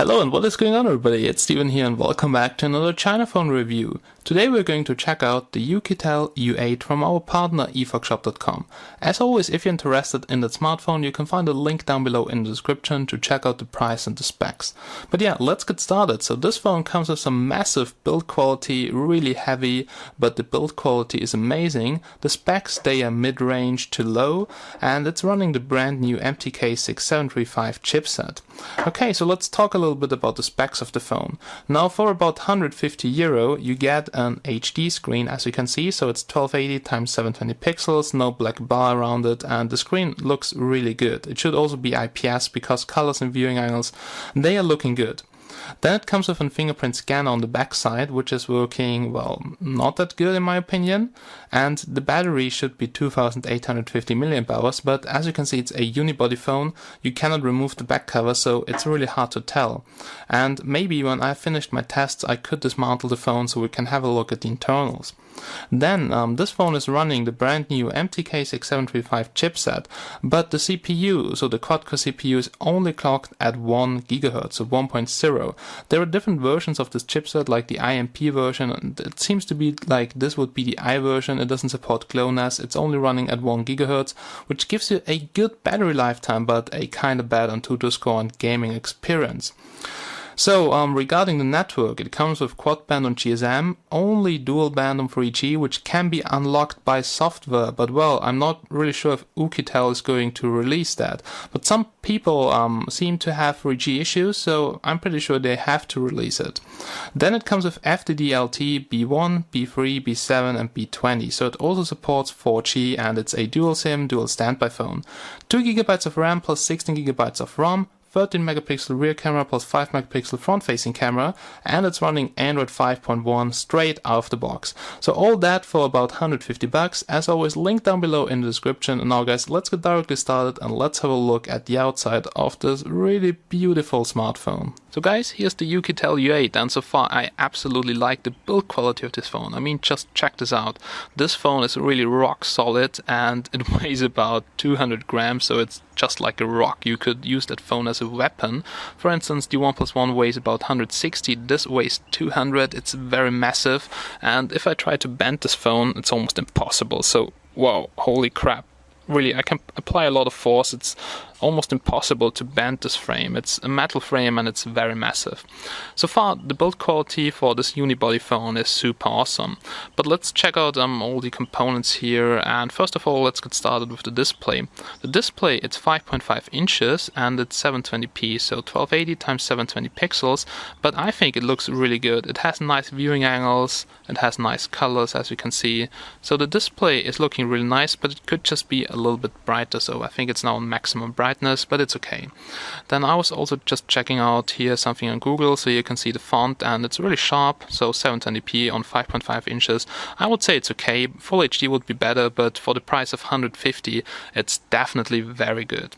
Hello and what is going on, everybody? It's Steven here and welcome back to another chinaphone review. Today we're going to check out the Oukitel U8 from our partner efoxshop.com. As always, if you're interested in that smartphone, you can find a link down below in the description to check out the price and the specs. But yeah, let's get started. So this phone comes with some massive build quality, really heavy, but the build quality is amazing. The specs, they are mid-range to low, and it's running the brand new MT6735 chipset. Okay, so let's talk a little bit about the specs of the phone. Now for about €150 you get an HD screen, as you can see, so it's 1280x720 pixels, no black bar around it, and the screen looks really good. It should also be IPS because colors and viewing angles, they are looking good. Then it comes with a fingerprint scanner on the back side, which is working, well, not that good in my opinion. And the battery should be 2850 mAh, but as you can see, it's a unibody phone. You cannot remove the back cover, so it's really hard to tell. And maybe when I finished my tests, I could dismantle the phone so we can have a look at the internals. Then this phone is running the brand new MT6735 chipset, but the CPU, so the quad-core CPU, is only clocked at 1 GHz, so 1.0. There are different versions of this chipset, like the IMP version, and it seems to be like this would be the I version. It doesn't support GLONASS, it's only running at 1 GHz, which gives you a good battery lifetime, but a kinda bad Antutu score and gaming experience. So, regarding the network, it comes with quad band on GSM, only dual band on 3G, which can be unlocked by software, but well, I'm not really sure if Oukitel is going to release that. But some people seem to have 3G issues, so I'm pretty sure they have to release it. Then it comes with FDD-LTE B1, B3, B7 and B20, so it also supports 4G and it's a dual SIM, dual standby phone. 2 GB of RAM plus 16 GB of ROM, 13 megapixel rear camera plus 5 megapixel front facing camera, and it's running Android 5.1 straight out of the box. So all that for about $150. As always, link down below in the description. And now guys, let's get directly started and let's have a look at the outside of this really beautiful smartphone. So guys, here's the Oukitel U8, and so far I absolutely like the build quality of this phone. I mean, just check this out. This phone is really rock solid and it weighs about 200 grams, so it's just like a rock. You could use that phone as a weapon. For instance, the OnePlus One weighs about 160, this weighs 200, it's very massive, and if I try to bend this phone, it's almost impossible. So, whoa, holy crap. Really, I can apply a lot of force. It's almost impossible to bend this frame. It's a metal frame and it's very massive. So far, the build quality for this unibody phone is super awesome. But let's check out all the components here. And first of all, let's get started with the display. The display, it's 5.5 inches and it's 720p, so 1280x720 pixels. But I think it looks really good. It has nice viewing angles. It has nice colors, as you can see. So the display is looking really nice, but it could just be a little bit brighter. So I think it's now on maximum brightness, but it's okay. Then I was also just checking out here something on Google, so you can see the font and it's really sharp, so 720p on 5.5 inches. I would say it's okay. Full HD would be better, but for the price of 150, it's definitely very good.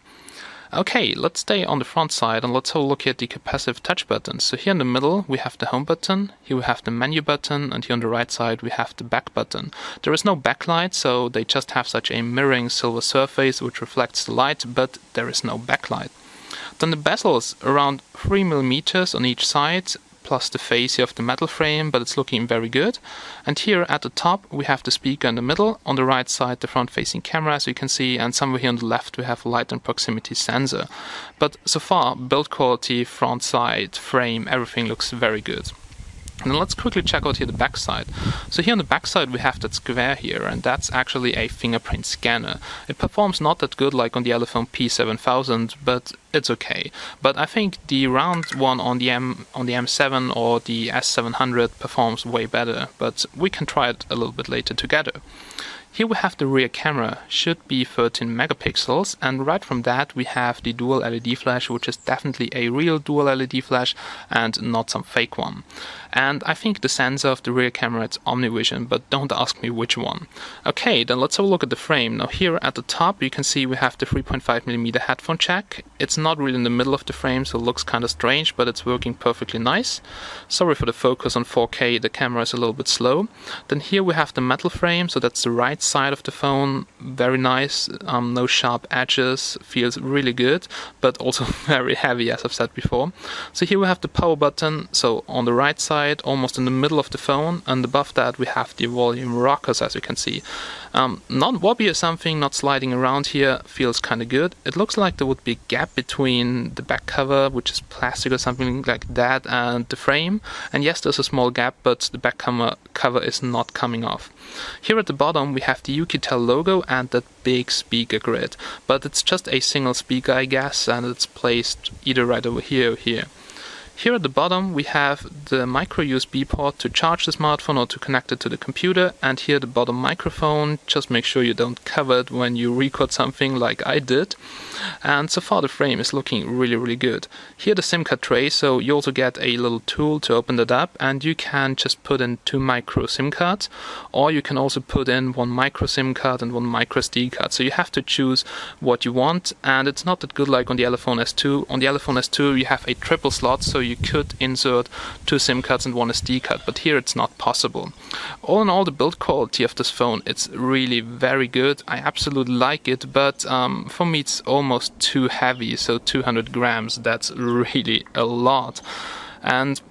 Okay, let's stay on the front side and let's have a look at the capacitive touch buttons. So here in the middle we have the home button, here we have the menu button, and here on the right side we have the back button. There is no backlight, so they just have such a mirroring silver surface which reflects the light, but there is no backlight. Then the bezels around 3mm on each side, plus the face here of the metal frame, but it's looking very good. And here at the top we have the speaker in the middle, on the right side the front facing camera, as you can see, and somewhere here on the left we have a light and proximity sensor. But so far, build quality, front side, frame, everything looks very good. And then let's quickly check out here the back side. So here on the back side we have that square here, and that's actually a fingerprint scanner. It performs not that good like on the Elephone P7000, but it's okay. But I think the round one on the M7 or the S700 performs way better, but we can try it a little bit later together. Here we have the rear camera, should be 13 megapixels, and right from that we have the dual LED flash, which is definitely a real dual LED flash and not some fake one. And I think the sensor of the rear camera is OmniVision, but don't ask me which one. Okay, then let's have a look at the frame. Now here at the top you can see we have the 3.5mm headphone jack. It's not really in the middle of the frame, so it looks kind of strange, but it's working perfectly nice. Sorry for the focus on 4K, the camera is a little bit slow. Then here we have the metal frame, so that's the right right side of the phone, very nice, no sharp edges, feels really good, but also very heavy, as I've said before. So here we have the power button, so on the right side, almost in the middle of the phone, and above that we have the volume rockers, as you can see. Not wobbly or something, not sliding around here, feels kind of good. It looks like there would be a gap between the back cover, which is plastic or something like that, and the frame. And yes, there's a small gap, but the back cover is not coming off. Here at the bottom we have the Oukitel logo and that big speaker grid, but it's just a single speaker, I guess, and it's placed either right over here or here. Here at the bottom we have the micro USB port to charge the smartphone or to connect it to the computer, and here the bottom microphone. Just make sure you don't cover it when you record something like I did. And so far the frame is looking really good. Here the SIM card tray, so you also get a little tool to open that up, and you can just put in 2 micro SIM cards, or you can also put in 1 micro SIM card and 1 micro SD card. So you have to choose what you want, and it's not that good like on the Elephone S2. On the Elephone S2 you have a triple slot, so you could insert 2 SIM cards and 1 SD card, but here it's not possible. All in all, the build quality of this phone, it's really very good. I absolutely like it, but for me it's almost too heavy, so 200 grams, that's really a lot. And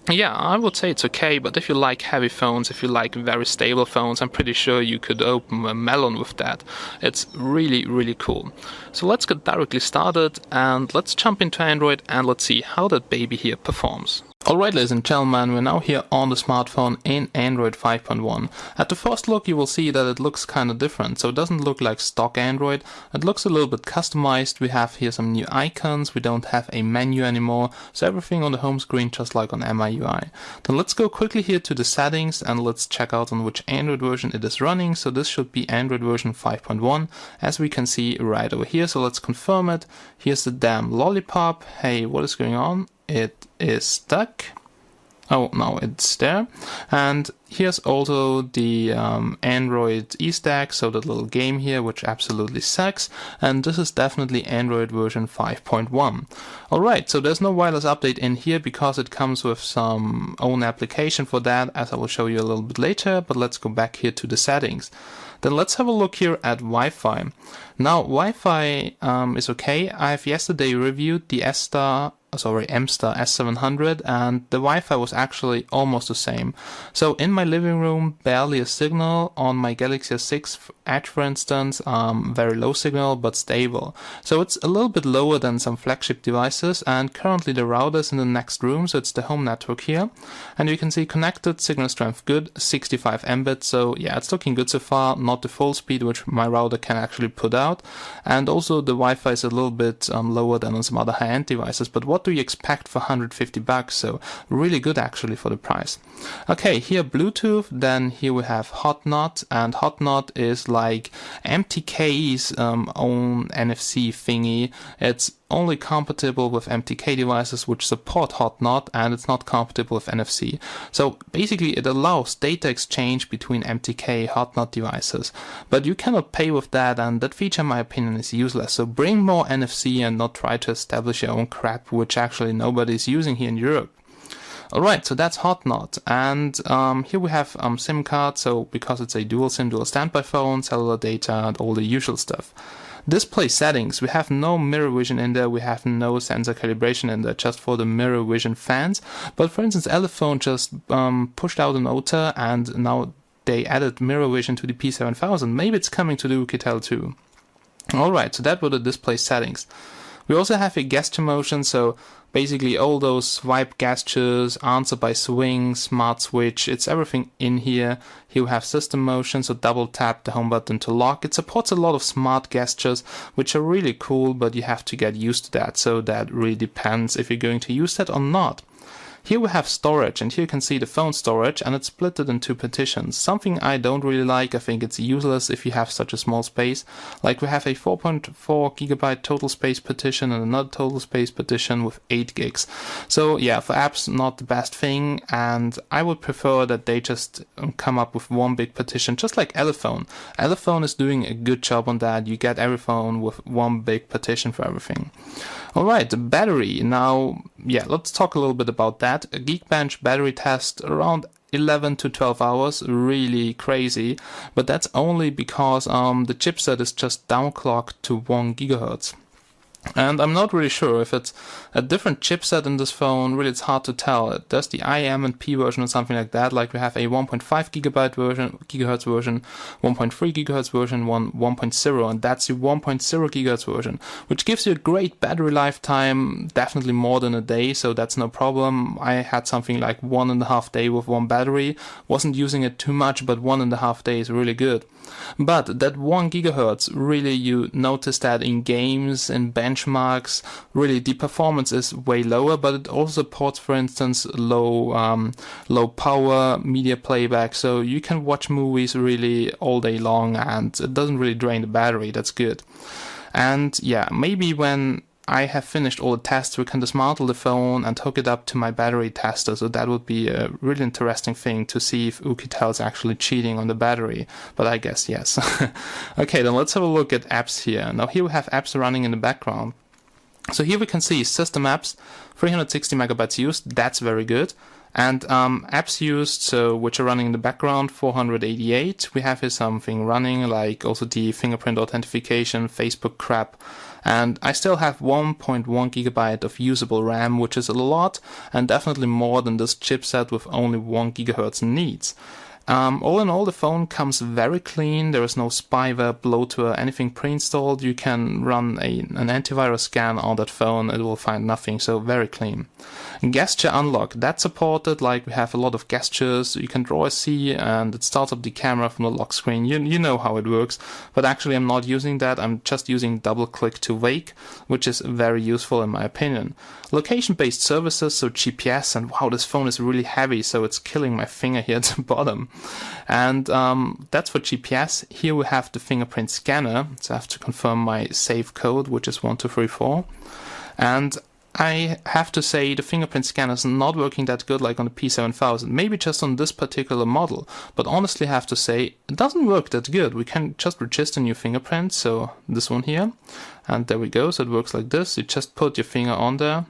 yeah, I would say it's okay, but if you like heavy phones, if you like very stable phones, I'm pretty sure you could open a melon with that. It's really cool. So let's get directly started and let's jump into Android and let's see how that baby here performs. Alright, ladies and gentlemen, we're now here on the smartphone in Android 5.1. At the first look you will see that it looks kind of different, so it doesn't look like stock Android. It looks a little bit customized. We have here some new icons, we don't have a menu anymore, so everything on the home screen just like on MIUI. Then let's go quickly here to the settings and let's check out on which Android version it is running. So this should be Android version 5.1, as we can see right over here, so let's confirm it. Here's the damn lollipop. Hey, what is going on? It is stuck. Oh, no, it's there. And here's also the Android e-stack, so that little game here, which absolutely sucks. And this is definitely Android version 5.1. Alright, so there's no wireless update in here because it comes with some own application for that, as I will show you a little bit later. But let's go back here to the settings. Then let's have a look here at Wi-Fi. Now, Wi-Fi is okay. I've yesterday reviewed the M-Star S700 and the Wi-Fi was actually almost the same. So in my living room, barely a signal. On my Galaxy S6 Edge, for instance, very low signal but stable. So it's a little bit lower than some flagship devices, and currently the router is in the next room, so it's the home network here. And you can see connected, signal strength good, 65 Mbit, so yeah, it's looking good so far, not the full speed which my router can actually put out. And also the Wi-Fi is a little bit lower than on some other high-end devices, but what do you expect for 150 bucks? So really good actually for the price. Okay, here Bluetooth, then here we have Hotnot, and Hotnot is like MTK's own NFC thingy. It's only compatible with MTK devices which support Hotnot, and it's not compatible with NFC. So basically it allows data exchange between MTK Hotnot devices, but you cannot pay with that, and that feature in my opinion is useless. So bring more NFC and not try to establish your own crap which actually nobody is using here in Europe. Alright, so that's Hotnot, and here we have SIM card, so because it's a dual SIM, dual standby phone, cellular data, and all the usual stuff. Display settings, we have no mirror vision in there, we have no sensor calibration in there, just for the mirror vision fans. But for instance, Elephone just pushed out an OTA, and now they added mirror vision to the P7000. Maybe it's coming to the Oukitel too. Alright, so that were the display settings. We also have a gesture motion, so basically all those swipe gestures, answer by swing, smart switch, it's everything in here. Here we have system motion, so double tap the home button to lock. It supports a lot of smart gestures, which are really cool, but you have to get used to that, so that really depends if you're going to use that or not. Here we have storage, and here you can see the phone storage, and it's split in 2 partitions. Something I don't really like, I think it's useless if you have such a small space. Like we have a 4.4 GB total space partition and another total space partition with 8 gigs. So yeah, for apps not the best thing, and I would prefer that they just come up with one big partition, just like Elephone. Elephone is doing a good job on that. You get every phone with one big partition for everything. Alright, the battery. Now, yeah, let's talk a little bit about that. A Geekbench battery test, around 11 to 12 hours, really crazy, but that's only because the chipset is just downclocked to 1 gigahertz. And I'm not really sure if it's a different chipset in this phone. Really, it's hard to tell. There's the IM and P version or something like that. Like we have a 1.5 gigahertz version, 1.3 gigahertz version, 1.0, and that's the 1.0 gigahertz version, which gives you a great battery lifetime, definitely more than a day, so that's no problem. I had something like 1.5 days with one battery. Wasn't using it too much, but 1.5 days is really good. But that 1 gigahertz, really, you notice that in games, in benchmarks, really the performance is way lower, but it also supports, for instance, low power media playback, so you can watch movies really all day long and it doesn't really drain the battery. That's good. And yeah, maybe when I have finished all the tests, we can dismantle the phone and hook it up to my battery tester, so that would be a really interesting thing to see if Oukitel is actually cheating on the battery, but I guess yes. Okay, then let's have a look at apps here. Now here we have apps running in the background. So here we can see system apps, 360 megabytes used, that's very good. And apps used, so which are running in the background, 488. We have here something running, like also the fingerprint authentication, Facebook crap. And I still have 1.1 gigabyte of usable RAM, which is a lot, and definitely more than this chipset with only 1 gigahertz needs. All in all, the phone comes very clean. There is no spyware, bloatware, anything pre-installed. You can run an antivirus scan on that phone, it will find nothing, so very clean. Gesture unlock, that's supported, like we have a lot of gestures. You can draw a C and it starts up the camera from the lock screen. You know how it works, but actually I'm not using that. I'm just using double click to wake, which is very useful in my opinion. Location-based services, so GPS, and wow, this phone is really heavy, so it's killing my finger here at the bottom. And that's for GPS. Here we have the fingerprint scanner, so I have to confirm my safe code, which is 1234. And I have to say the fingerprint scanner is not working that good like on the P7000, maybe just on this particular model, but honestly I have to say it doesn't work that good. We can just register new fingerprint, so this one here, and there we go, so it works like this. You just put your finger on there,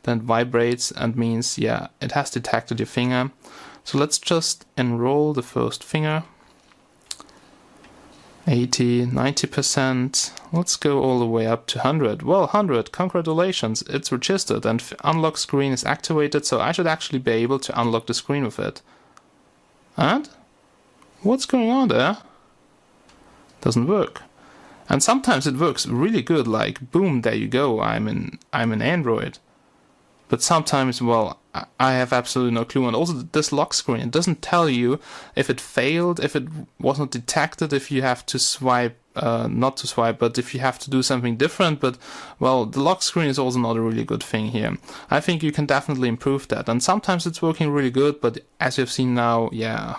then it vibrates and means, yeah, it has detected your finger. So let's just enroll the first finger. 80, 90%, let's go all the way up to 100. Well, 100, congratulations, it's registered and unlock screen is activated, so I should actually be able to unlock the screen with it. And? What's going on there? Doesn't work. And sometimes it works really good, like boom, there you go, I'm in Android. But sometimes, well, I have absolutely no clue. And also this lock screen, it doesn't tell you if it failed, if it wasn't detected, if you have to swipe, not to swipe, but if you have to do something different. But, well, the lock screen is also not a really good thing here. I think you can definitely improve that. And sometimes it's working really good, but as you've seen now, yeah,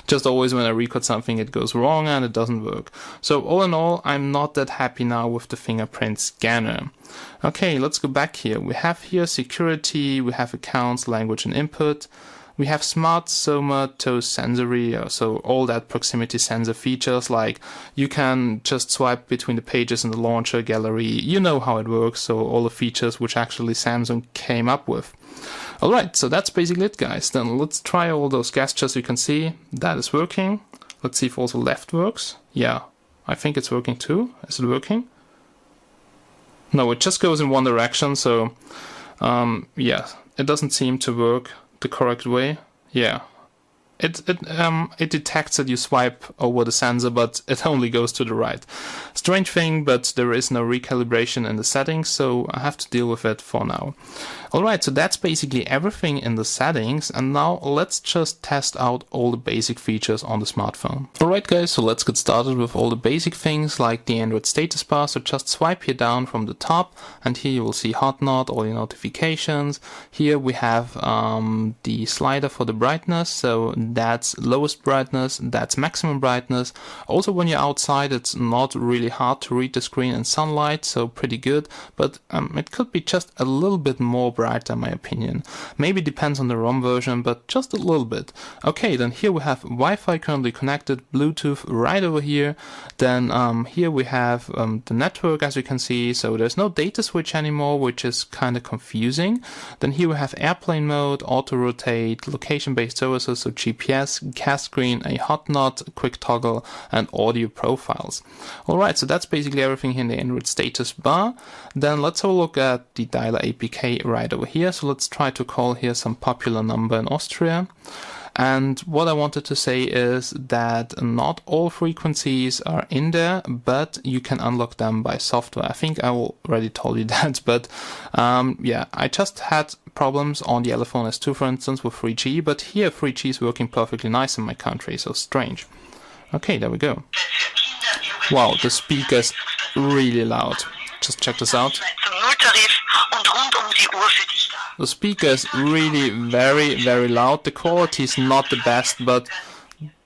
just always when I record something it goes wrong and it doesn't work. So all in all, I'm not that happy now with the fingerprint scanner. Okay, let's go back here. We have here security, we have accounts, language and input. We have smart, soma, toes, sensory, so all that proximity sensor features, like you can just swipe between the pages in the launcher gallery. You know how it works, so all the features which actually Samsung came up with. Alright, so that's basically it, guys. Then let's try all those gestures. You can see that is working. Let's see if also left works. Yeah, I think it's working too. Is it working? No, it just goes in one direction, so yeah, it doesn't seem to work the correct way. Yeah, it detects that you swipe over the sensor, but it only goes to the right. Strange thing, but there is no recalibration in the settings, so I have to deal with it for now. Alright, so that's basically everything in the settings, and now let's just test out all the basic features on the smartphone. Alright guys, so let's get started with all the basic things like the Android status bar. So just swipe here down from the top, and here you will see Hotnot, all your notifications. Here we have the slider for the brightness, so that's lowest brightness, that's maximum brightness. Also when you're outside it's not really hard to read the screen in sunlight, so pretty good, but it could be just a little bit more brighter in my opinion. Maybe depends on the ROM version, but just a little bit. Okay, then here we have Wi-Fi currently connected, Bluetooth right over here. Then here we have the network, as you can see, so there's no data switch anymore, which is kind of confusing. Then here we have airplane mode, auto rotate, location-based services, so GPS, cast screen, a hot knot, quick toggle, and audio profiles. Alright, so that's basically everything here in the Android status bar. Then let's have a look at the dialer APK right over here. So let's try to call here some popular number in Austria. And what I wanted to say is that not all frequencies are in there, but you can unlock them by software. I think I already told you that, but yeah, I just had problems on the Elephone S2, for instance, with 3G, but here 3G is working perfectly nice in my country, so strange. Okay, there we go. Wow, the speaker's really loud. Just check this out. The speaker is really very loud. The quality is not the best, but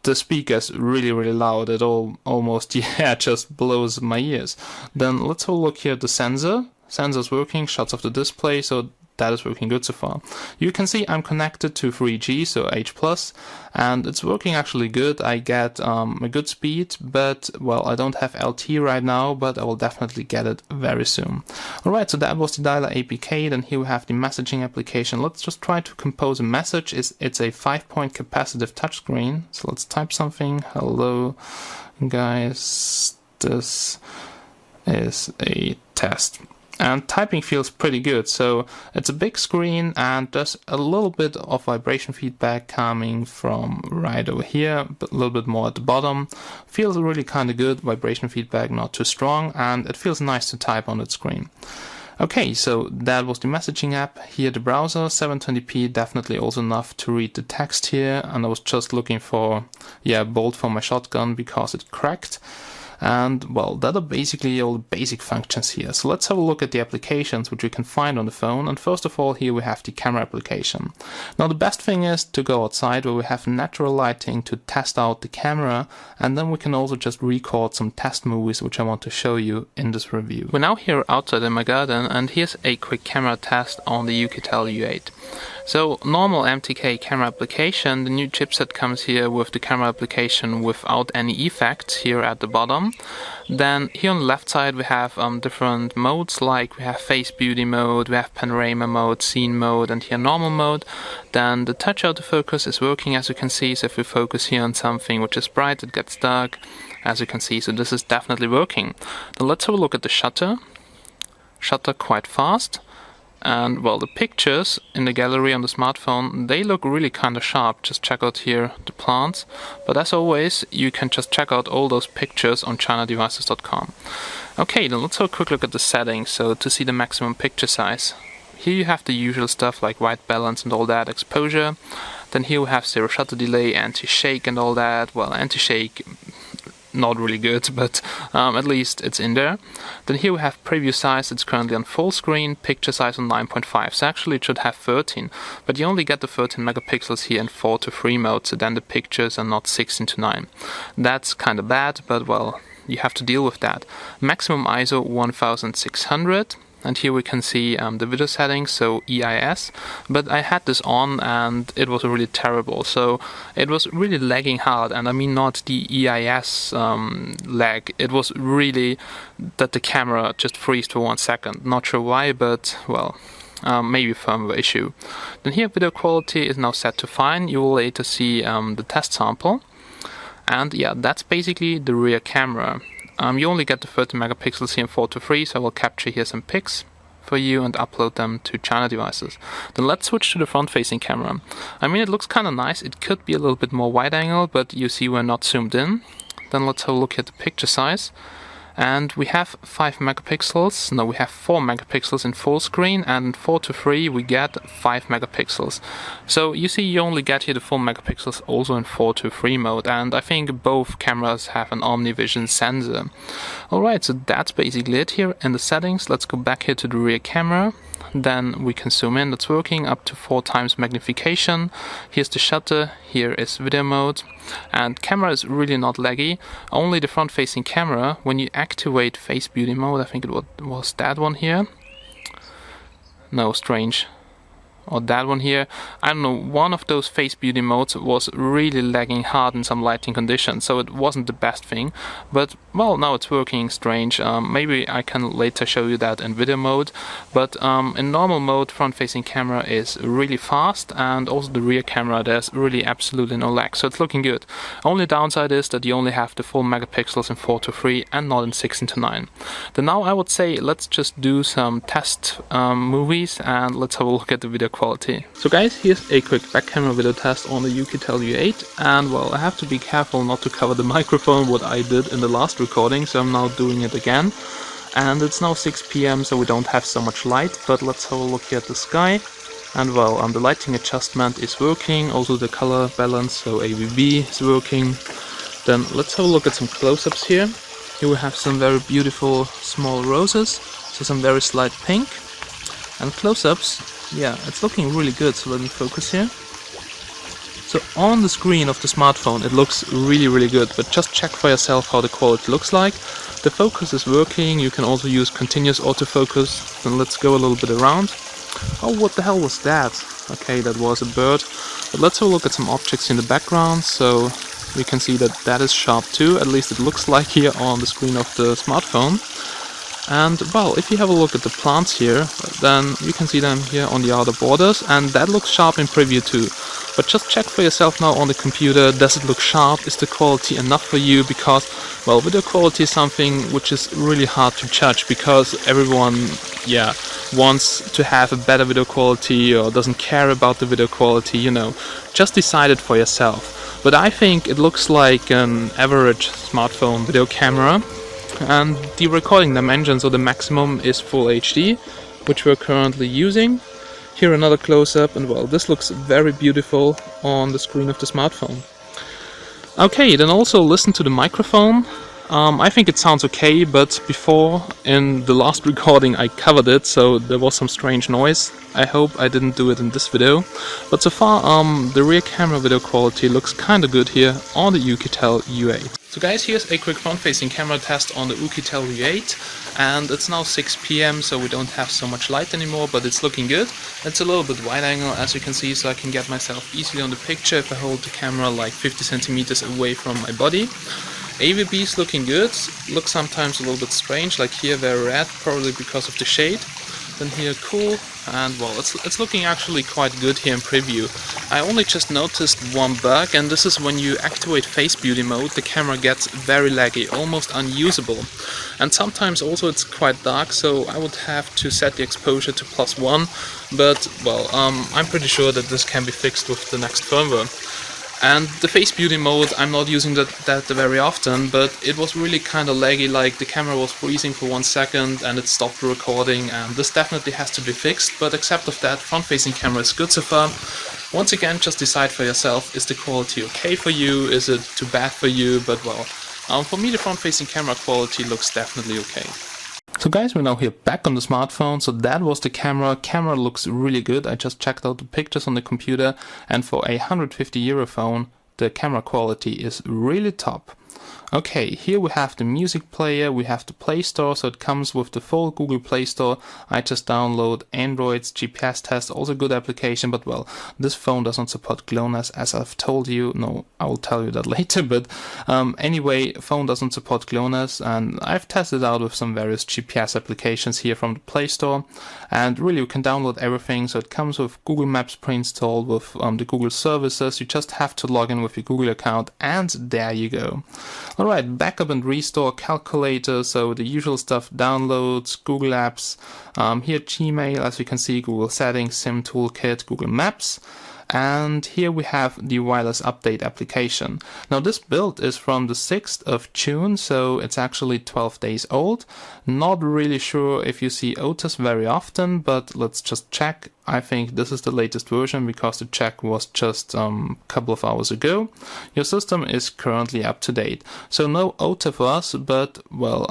the speaker is really loud. It almost, yeah, just blows my ears. Then let's have a look here at the sensor. Sensor's working, shots of the display, so that is working good so far. You can see I'm connected to 3G, so H+, and it's working actually good. I get a good speed, but, well, I don't have LTE right now, but I will definitely get it very soon. Alright, so that was the dialer APK. Then here we have the messaging application. Let's just try to compose a message. It's a 5-point capacitive touchscreen. So let's type something. Hello, guys, this is a test. And typing feels pretty good, so it's a big screen and there's a little bit of vibration feedback coming from right over here, but a little bit more at the bottom. Feels really kind of good, vibration feedback not too strong, and it feels nice to type on that screen. Okay, so that was the messaging app. Here the browser, 720p, definitely also enough to read the text here, and I was just looking for, yeah, bolt for my shotgun because it cracked. And, well, that are basically all the basic functions here. So let's have a look at the applications which you can find on the phone. And first of all, here we have the camera application. Now the best thing is to go outside where we have natural lighting to test out the camera, and then we can also just record some test movies which I want to show you in this review. We're now here outside in my garden, and here's a quick camera test on the Oukitel U8. So normal MTK camera application, the new chipset comes here with the camera application without any effects here at the bottom. Then here on the left side we have different modes, like we have face beauty mode, we have panorama mode, scene mode, and here normal mode. Then the touch autofocus is working, as you can see, so if we focus here on something which is bright, it gets dark, as you can see, so this is definitely working. Then let's have a look at the shutter. Shutter quite fast. And, well, the pictures in the gallery on the smartphone, they look really kind of sharp. Just check out here the plants. But as always, you can just check out all those pictures on chinadevices.com. Okay, then let's have a quick look at the settings, so to see the maximum picture size. Here you have the usual stuff like white balance and all that, exposure. Then here we have zero shutter delay, anti-shake and all that. Well, anti-shake, not really good, but at least it's in there. Then here we have preview size. It's currently on full screen, picture size on 9.5, so actually it should have 13, but you only get the 13 megapixels here in 4:3 mode, so then the pictures are not 16:9. That's kind of bad, but, well, you have to deal with that. Maximum ISO 1600. And here we can see the video settings, so EIS, but I had this on and it was really terrible, so it was really lagging hard, and I mean not the EIS lag, it was really that the camera just freezed for 1 second, not sure why, but, well, maybe a firmware issue. Then here video quality is now set to fine. You will later see the test sample, and yeah, that's basically the rear camera. You only get the 30 megapixels here in 4:3, so I will capture here some pics for you and upload them to China devices. Then let's switch to the front-facing camera. I mean, it looks kind of nice. It could be a little bit more wide angle, but you see we're not zoomed in. Then let's have a look at the picture size. and we have 5 megapixels. No, we have 4 megapixels in full screen, and in 4:3 we get 5 megapixels. So you see, you only get here the full megapixels also in 4:3 mode, and I think both cameras have an OmniVision sensor. Alright, so that's basically it here in the settings. Let's go back here to the rear camera. Then we can zoom in. It's working up to 4 times magnification. Here's the shutter, here is video mode, and camera is really not laggy. Only the front facing camera, when you activate face beauty mode, I think it was that one here. No, strange. Or that one here, I don't know, one of those face beauty modes was really lagging hard in some lighting conditions, so it wasn't the best thing, but well, now it's working strange. Maybe I can later show you that in video mode, but in normal mode front facing camera is really fast, and also the rear camera, there's really absolutely no lag, so it's looking good. Only downside is that you only have the full megapixels in 4:3 and not in 16:9. Then now I would say let's just do some test movies, and let's have a look at the video quality. So guys, here's a quick back camera video test on the Oukitel U8, and well, I have to be careful not to cover the microphone, what I did in the last recording, so I'm now doing it again. And it's now 6 PM, so we don't have so much light, but let's have a look here at the sky. And well, the lighting adjustment is working, also the color balance, so AVB is working. Then let's have a look at some close-ups here. Here we have some very beautiful small roses, so some very slight pink. And close-ups, yeah, it's looking really good, so let me focus here. So on the screen of the smartphone it looks really good, but just check for yourself how the quality looks like. The focus is working, you can also use continuous autofocus. Then let's go a little bit around. Oh, what the hell was that? Okay, that was a bird. But let's have a look at some objects in the background, so we can see that that is sharp too, at least it looks like here on the screen of the smartphone. And well, if you have a look at the plants here, then you can see them here on the outer borders, and that looks sharp in preview too. But just check for yourself now on the computer, does it look sharp, is the quality enough for you? Because, well, video quality is something which is really hard to judge, because everyone, yeah, wants to have a better video quality or doesn't care about the video quality, you know. Just decide it for yourself. But I think it looks like an average smartphone video camera. And the recording dimension, so the maximum is full HD, which we're currently using. Here another close-up, and well, this looks very beautiful on the screen of the smartphone. Okay, then also listen to the microphone. I think it sounds okay, but before, in the last recording, I covered it, so there was some strange noise. I hope I didn't do it in this video. But so far, the rear camera video quality looks kinda good here on the Oukitel U8. So guys, here's a quick front-facing camera test on the Oukitel U8, and it's now 6 PM, so we don't have so much light anymore, but it's looking good. It's a little bit wide angle, as you can see, so I can get myself easily on the picture if I hold the camera like 50 centimeters away from my body. AVB is looking good, looks sometimes a little bit strange, like here very red, probably because of the shade. Then here cool, and well, it's looking actually quite good here in preview. I only just noticed one bug, and this is when you activate face beauty mode, the camera gets very laggy, almost unusable. And sometimes also it's quite dark, so I would have to set the exposure to +1, but well, I'm pretty sure that this can be fixed with the next firmware. And the face beauty mode, I'm not using that very often, but it was really kind of laggy, like the camera was freezing for 1 second and it stopped the recording, and this definitely has to be fixed. But except of that, front-facing camera is good so far. Once again, just decide for yourself, is the quality okay for you, is it too bad for you? But well, for me the front-facing camera quality looks definitely okay. So guys, we're now here back on the smartphone, so that was the camera. Camera looks really good. I just checked out the pictures on the computer, and for a €150 phone, the camera quality is really top. Okay, here we have the music player, we have the Play Store, so it comes with the full Google Play Store. I just download Android's GPS test, also a good application, but well, this phone doesn't support GLONASS, as I've told you. No, I will tell you that later, but anyway, phone doesn't support GLONASS, and I've tested out with some various GPS applications here from the Play Store, and really you can download everything. So it comes with Google Maps pre-installed with the Google services. You just have to log in with your Google account, and there you go. Alright, backup and restore, calculator, so the usual stuff, downloads, Google Apps, here Gmail, as you can see, Google Settings, SIM Toolkit, Google Maps, and here we have the wireless update application. Now this build is from the 6th of June, so it's actually 12 days old. Not really sure if you see Otis very often, but let's just check. I think this is the latest version because the check was just a couple of hours ago. Your system is currently up to date. So no OTA for us, but well,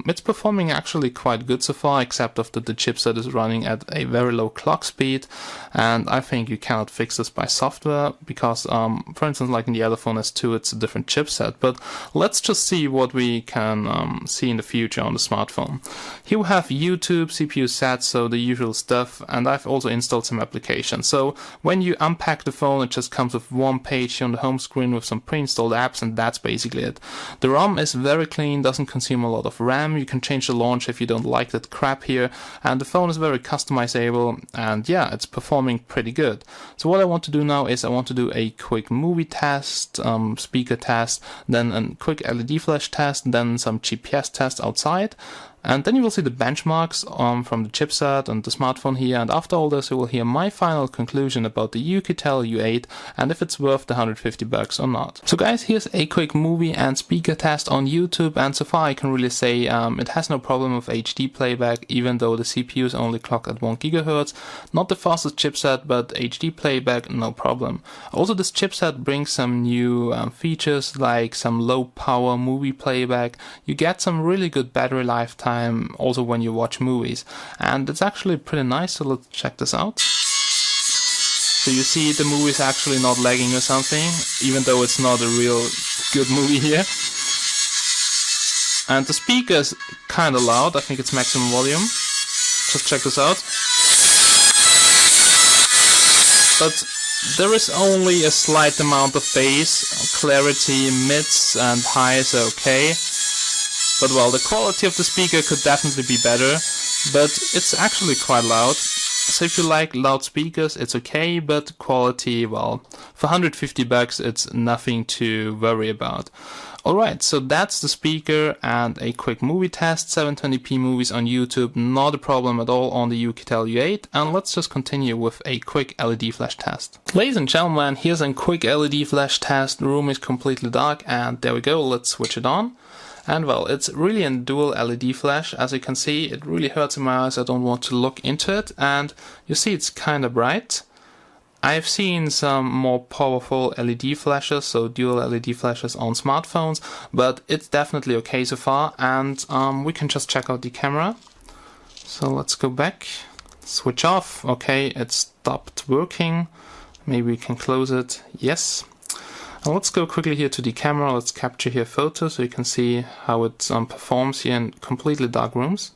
it's performing actually quite good so far, except of that the chipset is running at a very low clock speed, and I think you cannot fix this by software because, for instance, like in the other phone S2, it's a different chipset. But let's just see what we can see in the future on the smartphone. Here we have YouTube, CPU set, so the usual stuff, and I've also installed some applications. So when you unpack the phone, it just comes with one page here on the home screen with some pre-installed apps, and that's basically it. The ROM is very clean, doesn't consume a lot of RAM. You can change the launch if you don't like that crap here, and the phone is very customizable, and yeah, it's performing pretty good. So what I want to do now is I want to do a quick movie test, speaker test, then a quick LED flash test, then some GPS test outside. And then you will see the benchmarks from the chipset and the smartphone here, and after all this you will hear my final conclusion about the Oukitel U8 and if it's worth the $150 or not. So guys, here's a quick movie and speaker test on YouTube, and so far I can really say it has no problem with HD playback, even though the CPU is only clocked at 1 GHz. Not the fastest chipset, but HD playback, no problem. Also this chipset brings some new features like some low power movie playback. You get some really good battery lifetime also when you watch movies, and it's actually pretty nice. So let's check this out. So you see the movie is actually not lagging or something, even though it's not a real good movie here. And the speaker is kind of loud. I think it's maximum volume. Just check this out. But there is only a slight amount of bass. Clarity, mids and highs are okay. But well, the quality of the speaker could definitely be better, but it's actually quite loud. So if you like loud speakers, it's okay, but quality, well, for $150 it's nothing to worry about. Alright, so that's the speaker and a quick movie test. 720p movies on YouTube, not a problem at all on the Oukitel U8. And let's just continue with a quick LED flash test. Ladies and gentlemen, here's a quick LED flash test. The room is completely dark, and there we go, let's switch it on. And well, it's really a dual LED flash. As you can see, it really hurts in my eyes. I don't want to look into it. And you see it's kind of bright. I've seen some more powerful LED flashes, so dual LED flashes on smartphones, but it's definitely okay so far. And we can just check out the camera. So let's go back, switch off. Okay, it stopped working. Maybe we can close it. Yes. Now let's go quickly here to the camera. Let's capture here photos so you can see how it performs here in completely dark rooms.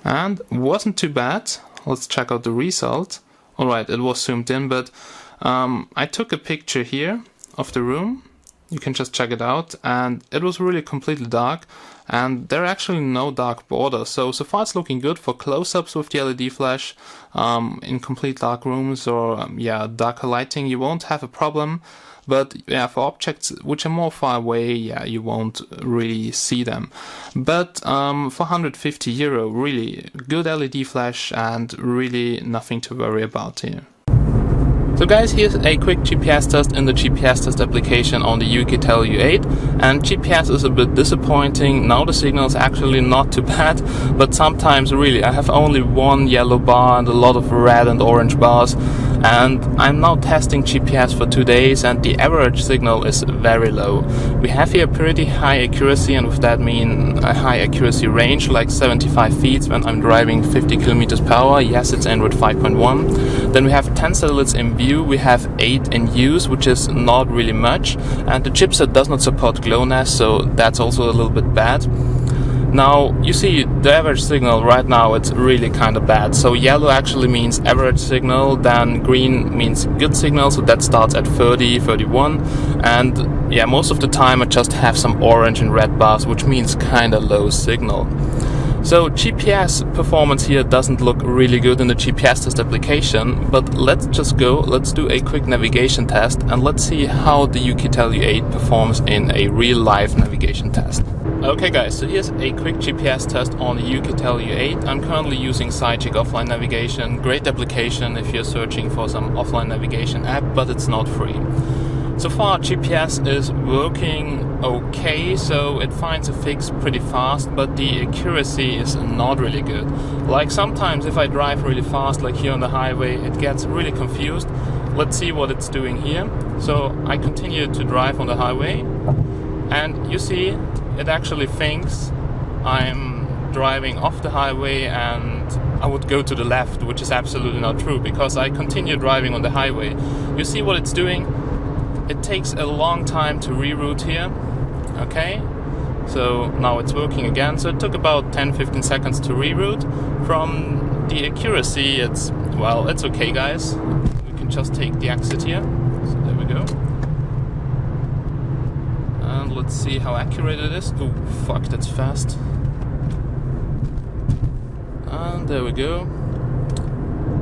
And wasn't too bad. Let's check out the result. Alright, it was zoomed in, but I took a picture here of the room. You can just check it out, and it was really completely dark, and there are actually no dark borders. So far it's looking good for close-ups with the LED flash. In complete dark rooms or darker lighting, you won't have a problem. But yeah, for objects which are more far away, yeah, you won't really see them. But for €150, really good LED flash and really nothing to worry about here. So guys, here's a quick GPS test in the GPS test application on the Oukitel U8, and GPS is a bit disappointing. Now the signal is actually not too bad, but sometimes really I have only one yellow bar and a lot of red and orange bars, and I'm now testing GPS for 2 days and the average signal is very low. We have here pretty high accuracy, and with that mean a high accuracy range, like 75 feet when I'm driving 50 km per hour. Yes, it's Android 5.1. Then we have 10 satellites in view, we have 8 in use, which is not really much, and the chipset does not support GLONASS, so that's also a little bit bad. Now, you see the average signal right now, it's really kind of bad. So yellow actually means average signal, then green means good signal, so that starts at 30, 31, and yeah, most of the time I just have some orange and red bars, which means kind of low signal. So GPS performance here doesn't look really good in the GPS test application, but let's just go, let's do a quick navigation test and let's see how the Oukitel U8 performs in a real life navigation test. Okay guys, so here's a quick GPS test on the Oukitel U8. I'm currently using Sidechick offline navigation. Great application if you're searching for some offline navigation app, but it's not free. So far GPS is working okay, so it finds a fix pretty fast, but the accuracy is not really good. Like sometimes if I drive really fast, like here on the highway, it gets really confused. Let's see what it's doing here. So I continue to drive on the highway, and you see it actually thinks I'm driving off the highway and I would go to the left, which is absolutely not true because I continue driving on the highway. You see what it's doing? It takes a long time to reroute here. Okay, so now it's working again. So it took about 10-15 seconds to reroute. From the accuracy, it's okay guys. We can just take the exit here. So there we go. And let's see how accurate it is. Oh fuck, that's fast. And there we go.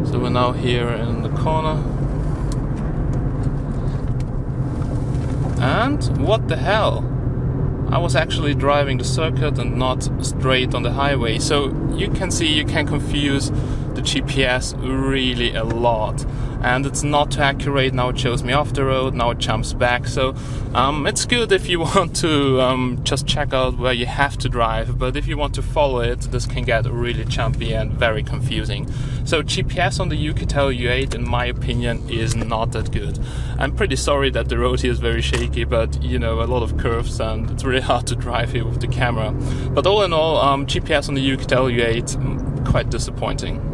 So we're now here in the corner. And what the hell? I was actually driving the circuit and not straight on the highway. So you can see you can confuse the GPS really a lot. And it's not too accurate. Now it shows me off the road, now it jumps back. So it's good if you want to just check out where you have to drive. But if you want to follow it, this can get really jumpy and very confusing. So GPS on the Oukitel U8, in my opinion, is not that good. I'm pretty sorry that the road here is very shaky, but you know, a lot of curves and it's really hard to drive here with the camera. But all in all, GPS on the Oukitel U8, quite disappointing.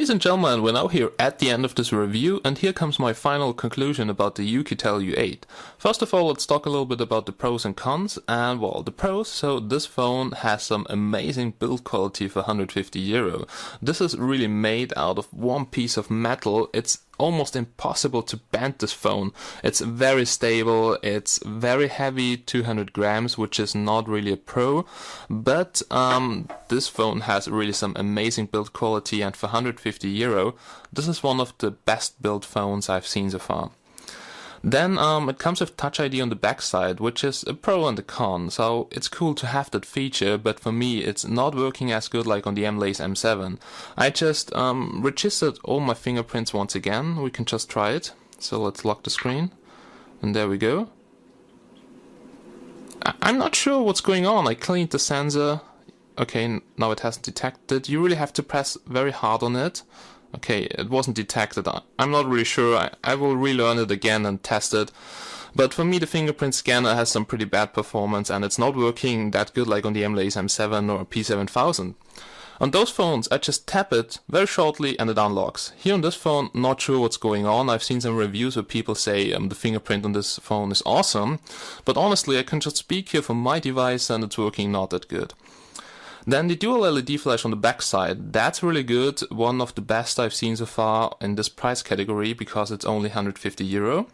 Ladies and gentlemen, we're now here at the end of this review, and here comes my final conclusion about the Oukitel U8. First of all, let's talk a little bit about the pros and cons, and well, the pros, so this phone has some amazing build quality for €150. This is really made out of one piece of metal. It's almost impossible to bend this phone. It's very stable, it's very heavy, 200 grams, which is not really a pro, but this phone has really some amazing build quality, and for €150, this is one of the best built phones I've seen so far. Then it comes with Touch ID on the backside, which is a pro and a con, so it's cool to have that feature, but for me it's not working as good like on the M-Lace M7. I just registered all my fingerprints once again. We can just try it. So let's lock the screen, and there we go. I'm not sure what's going on. I cleaned the sensor. Okay, now it hasn't detected. You really have to press very hard on it. Okay, it wasn't detected. I'm not really sure. I will relearn it again and test it. But for me, the fingerprint scanner has some pretty bad performance, and it's not working that good like on the M-Lace M7 or P7000. On those phones, I just tap it very shortly and it unlocks. Here on this phone, not sure what's going on. I've seen some reviews where people say the fingerprint on this phone is awesome. But honestly, I can just speak here from my device and it's working not that good. Then the dual LED flash on the back side, that's really good, one of the best I've seen so far in this price category because it's only €150.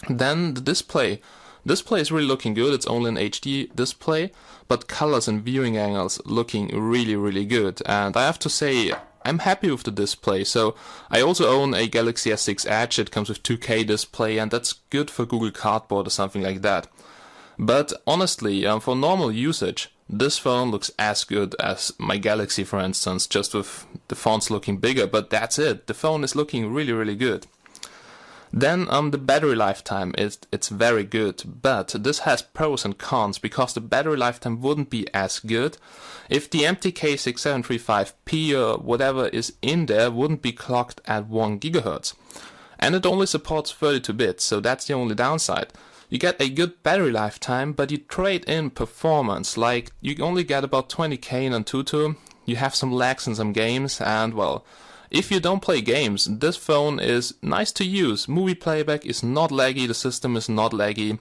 Then the display is really looking good. It's only an HD display, but colors and viewing angles looking really good. And I have to say, I'm happy with the display. So I also own a Galaxy S6 Edge. It comes with 2K display, and that's good for Google Cardboard or something like that. But honestly, for normal usage, this phone looks as good as my Galaxy, for instance, just with the fonts looking bigger, but that's it. The phone is looking really good. Then the battery lifetime, it's very good, but this has pros and cons because the battery lifetime wouldn't be as good if the MT6735P or whatever is in there wouldn't be clocked at 1 GHz. And it only supports 32 bits, so that's the only downside. You get a good battery lifetime, but you trade in performance, like you only get about 20k in Antutu, you have some lags in some games, and well, if you don't play games, this phone is nice to use. Movie playback is not laggy, the system is not laggy,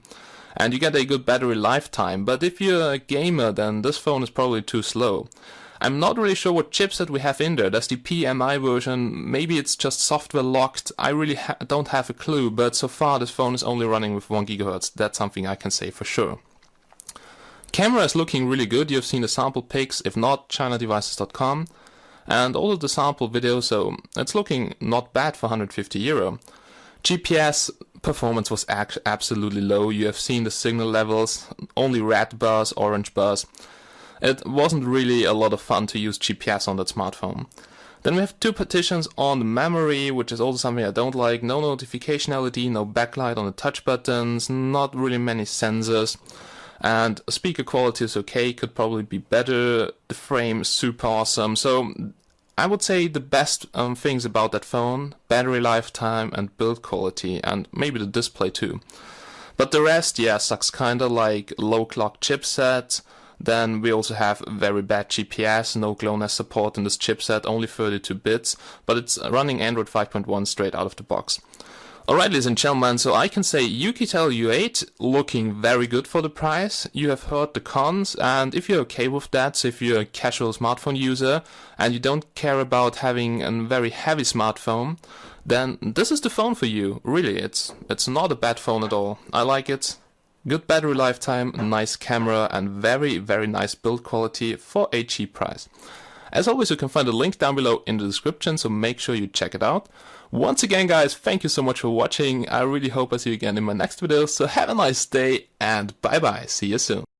and you get a good battery lifetime, but if you're a gamer, then this phone is probably too slow. I'm not really sure what chipset we have in there. There's the PMI version, maybe it's just software locked, I really don't have a clue, but so far this phone is only running with 1 GHz, that's something I can say for sure. Camera is looking really good, you've seen the sample pics, if not, chinadevices.com, and all of the sample videos, so it's looking not bad for €150. GPS performance was absolutely low, you have seen the signal levels, only red bars, orange bars. It wasn't really a lot of fun to use GPS on that smartphone. Then we have 2 partitions on the memory, which is also something I don't like. No notification LED, no backlight on the touch buttons, not really many sensors. And speaker quality is okay, could probably be better. The frame is super awesome. So I would say the best things about that phone, battery lifetime and build quality, and maybe the display too. But the rest, yeah, sucks kinda, like low clock chipset. Then we also have very bad GPS, no GLONASS support in this chipset, only 32 bits, but it's running Android 5.1 straight out of the box. Alright, ladies and gentlemen, so I can say Oukitel U8 looking very good for the price. You have heard the cons, and if you're okay with that, so if you're a casual smartphone user and you don't care about having a very heavy smartphone, then this is the phone for you. Really, it's not a bad phone at all. I like it. Good battery lifetime, nice camera, and very nice build quality for a cheap price. As always, you can find a link down below in the description, so make sure you check it out. Once again, guys, thank you so much for watching. I really hope I see you again in my next video, so have a nice day and bye bye. See you soon.